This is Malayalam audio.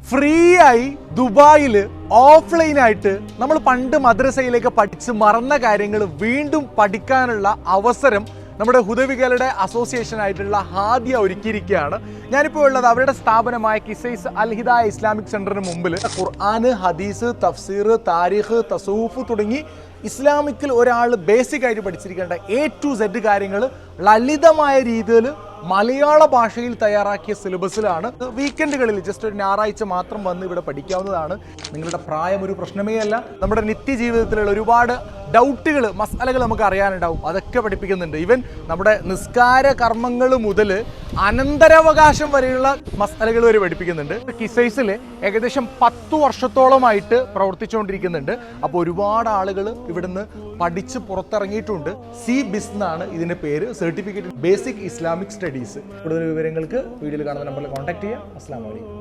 ഫ്രീ ആയി ദുബായിൽ ഓഫ്ലൈനായിട്ട് നമ്മൾ പണ്ട് മദ്രസയിലേക്ക് പഠിച്ച് മറന്ന കാര്യങ്ങൾ വീണ്ടും പഠിക്കാനുള്ള അവസരം നമ്മുടെ ഹുദവികളുടെ അസോസിയേഷൻ ആയിട്ടുള്ള ഹാദിയ ഒരുക്കിയിരിക്കുകയാണ്. ഞാനിപ്പോൾ ഉള്ളത് അവരുടെ സ്ഥാപനമായ കിസൈസ് അൽ ഹിദായ ഇസ്ലാമിക് സെന്ററിന് മുമ്പിൽ. ഖുർആന്, ഹദീസ്, തഫ്സീർ, താരിഖ്, തസൂഫ് തുടങ്ങി ഇസ്ലാമിക്കിൽ ഒരാൾ ബേസിക് ആയിട്ട് പഠിച്ചിരിക്കേണ്ട A to Z കാര്യങ്ങൾ ലളിതമായ രീതിയിൽ മലയാള ഭാഷയിൽ തയ്യാറാക്കിയ സിലബസിലാണ്. വീക്കെൻഡുകളിൽ ജസ്റ്റ് ഒരു ഞായറാഴ്ച മാത്രം വന്ന് ഇവിടെ പഠിക്കാവുന്നതാണ്. നിങ്ങളുടെ പ്രായം ഒരു പ്രശ്നമേ അല്ല. നമ്മുടെ നിത്യജീവിതത്തിലുള്ള ഒരുപാട് ഡൗട്ടുകൾ, മസാലകൾ നമുക്ക് അറിയാനുണ്ടാവും. അതൊക്കെ പഠിപ്പിക്കുന്നുണ്ട്. ഈവൻ നമ്മുടെ നിസ്കാര കർമ്മങ്ങൾ മുതൽ അനന്തരാവകാശം വരെയുള്ള മസാലകൾ വരെ പഠിപ്പിക്കുന്നുണ്ട്. കിസൈസിൽ ഏകദേശം 10 വർഷത്തോളമായിട്ട് പ്രവർത്തിച്ചുകൊണ്ടിരിക്കുന്നുണ്ട്. അപ്പോൾ ഒരുപാട് ആളുകൾ ഇവിടുന്ന് പഠിച്ച് പുറത്തിറങ്ങിയിട്ടുണ്ട്. CBIS എന്നാണ് ഇതിൻ്റെ പേര്, സർട്ടിഫിക്കറ്റ് ബേസിക് ഇസ്ലാമിക് സ്റ്റഡീസ്. കൂടുതൽ വിവരങ്ങൾക്ക് വീഡിയോയിൽ കാണുന്ന നമ്പറിൽ കോൺടാക്ട് ചെയ്യുക. അസ്സലാമു അലൈക്കും.